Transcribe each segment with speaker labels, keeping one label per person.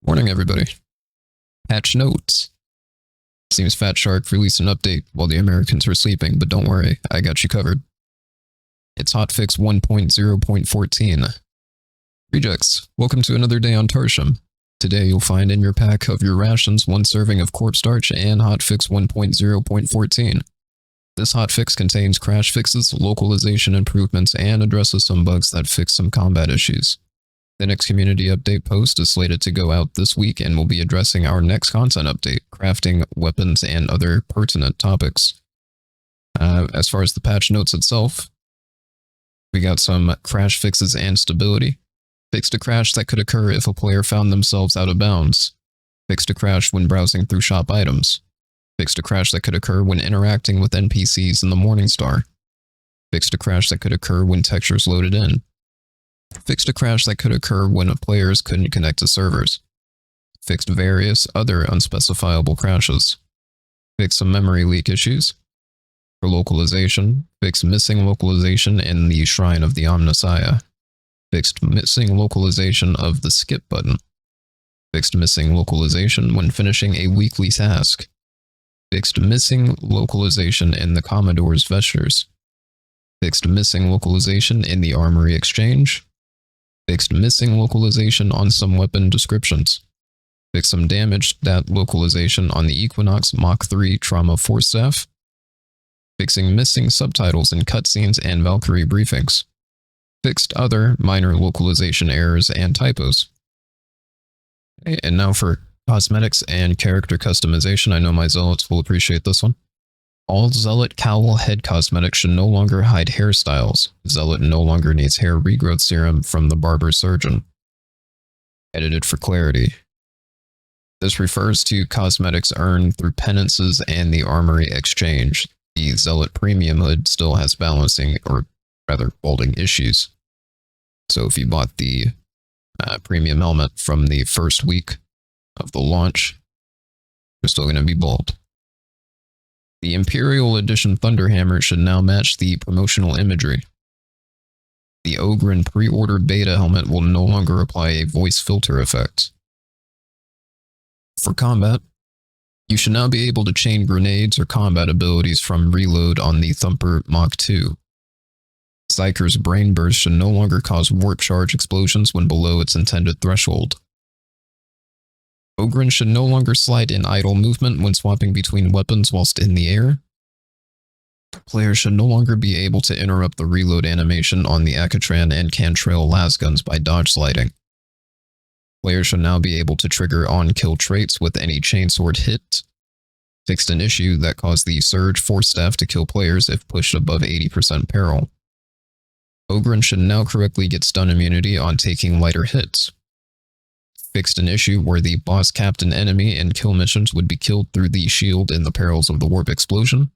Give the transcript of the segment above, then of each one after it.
Speaker 1: Morning, everybody. Patch notes. Seems Fat Shark released an update while the Americans were sleeping, but don't worry, I got you covered. It's Hotfix 1.0.14. Rejects, welcome to another day on Tarsham. Today you'll find in your pack of your rations 1 serving of corpse starch and Hotfix 1.0.14. This hotfix contains crash fixes, localization improvements, and addresses some bugs that fix some combat issues. The next community update post is slated to go out this week and will be addressing our next content update, crafting, weapons, and other pertinent topics. As far as the patch notes itself, we got some crash fixes and stability. Fixed a crash that could occur if a player found themselves out of bounds. Fixed a crash when browsing through shop items. Fixed a crash that could occur when interacting with NPCs in the Morningstar. Fixed a crash that could occur when textures loaded in. Fixed a crash that could occur when players couldn't connect to servers. Fixed various other unspecifiable crashes. Fixed some memory leak issues. For localization, fixed missing localization in the Shrine of the Omnissiah. Fixed missing localization of the skip button. Fixed missing localization when finishing a weekly task. Fixed missing localization in the Commodore's Vestures. Fixed missing localization in the Armory Exchange. Fixed missing localization on some weapon descriptions. Fixed some damaged stat localization on the Equinox Mach 3 Trauma Force Staff. Fixing missing subtitles in cutscenes and Valkyrie briefings. Fixed other minor localization errors and typos. Okay, and now for cosmetics and character customization. I know my zealots will appreciate this one. All Zealot Cowl head cosmetics should no longer hide hairstyles. Zealot no longer needs hair regrowth serum from the barber surgeon. Edited for clarity. This refers to cosmetics earned through penances and the Armory Exchange. The Zealot Premium hood still has balancing, or rather balding issues. So if you bought the premium helmet from the first week of the launch, you're still going to be bald. The Imperial Edition Thunderhammer should now match the promotional imagery. The Ogren pre-order beta helmet will no longer apply a voice filter effect. For combat, you should now be able to chain grenades or combat abilities from reload on the Thumper Mach 2. Psyker's Brain Burst should no longer cause warp charge explosions when below its intended threshold. Ogren should no longer slide in idle movement when swapping between weapons whilst in the air. Players should no longer be able to interrupt the reload animation on the Akatran and Cantrail lasguns by dodge sliding. Players should now be able to trigger on-kill traits with any chainsword hit. Fixed an issue that caused the Surge Force Staff to kill players if pushed above 80% peril. Ogren should now correctly get stun immunity on taking lighter hits. Fixed an issue where the boss captain enemy in kill missions would be killed through the shield in the perils of the warp explosion.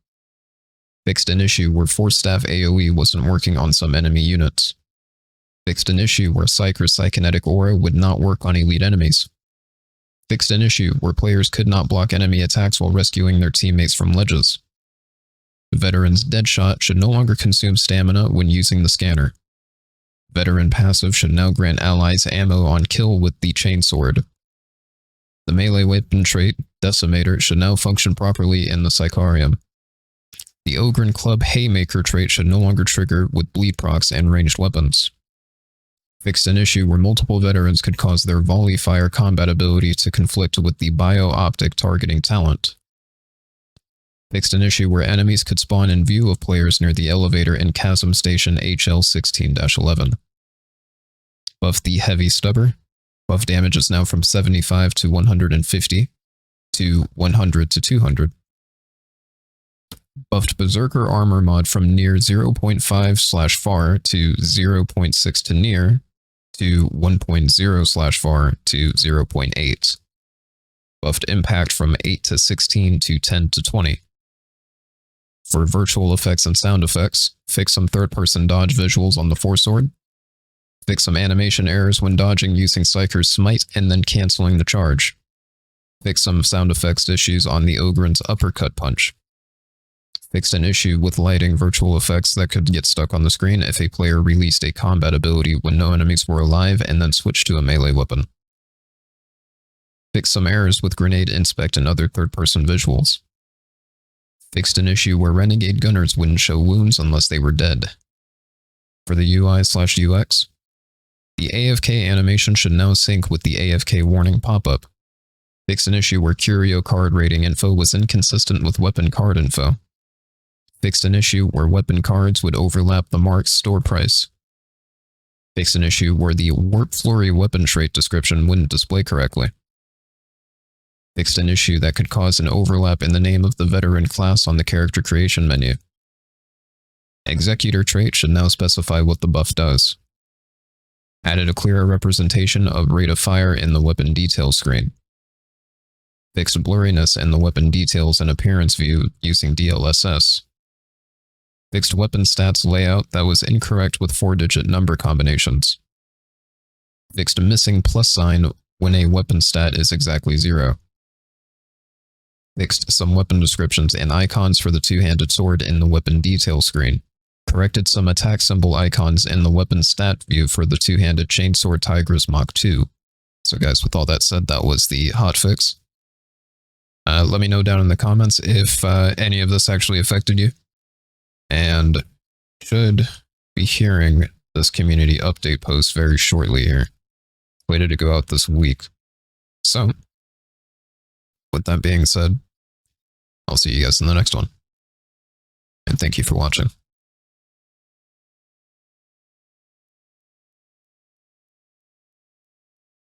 Speaker 1: Fixed an issue where Force Staff AoE wasn't working on some enemy units. Fixed an issue where Psyker's Psykinetic Aura would not work on elite enemies. Fixed an issue where players could not block enemy attacks while rescuing their teammates from ledges. The Veteran's Deadshot should no longer consume stamina when using the scanner. Veteran passive should now grant allies ammo on kill with the chainsword. The melee weapon trait, Decimator, should now function properly in the Psycharium. The Ogren Club Haymaker trait should no longer trigger with bleed procs and ranged weapons. Fixed an issue where multiple veterans could cause their volley fire combat ability to conflict with the bio-optic targeting talent. Fixed an issue where enemies could spawn in view of players near the elevator in Chasm Station HL 16-11. Buffed the Heavy Stubber. Buff damage is now from 75 to 150 to 100 to 200. Buffed Berserker Armor mod from near 0.5/far to 0.6 to near to 1.0/far to 0.8. Buffed Impact from 8 to 16 to 10 to 20. For virtual effects and sound effects, fix some third-person dodge visuals on the Force Sword. Fix some animation errors when dodging using Psyker's Smite and then canceling the charge. Fix some sound effects issues on the Ogren's Uppercut Punch. Fixed an issue with lighting virtual effects that could get stuck on the screen if a player released a combat ability when no enemies were alive and then switched to a melee weapon. Fixed some errors with grenade inspect and other third-person visuals. Fixed an issue where renegade gunners wouldn't show wounds unless they were dead. For the UI/UX, the AFK animation should now sync with the AFK warning pop-up. Fixed an issue where curio card rating info was inconsistent with weapon card info. Fixed an issue where weapon cards would overlap the mark's store price. Fixed an issue where the Warp Flurry weapon trait description wouldn't display correctly. Fixed an issue that could cause an overlap in the name of the veteran class on the character creation menu. Executor trait should now specify what the buff does. Added a clearer representation of rate of fire in the weapon detail screen. Fixed blurriness in the weapon details and appearance view using DLSS. Fixed weapon stats layout that was incorrect with 4-digit number combinations. Fixed a missing plus sign when a weapon stat is exactly 0. Fixed some weapon descriptions and icons for the two-handed sword in the weapon detail screen. Corrected some attack symbol icons in the weapon stat view for the two-handed chainsword Tigris Mach 2. So guys, with all that said, that was the hotfix. Let me know down in the comments if any of this actually affected you. And should be hearing this community update post very shortly here. Slated to go out this week. So, with that being said, I'll see you guys in the next one. And thank you for watching.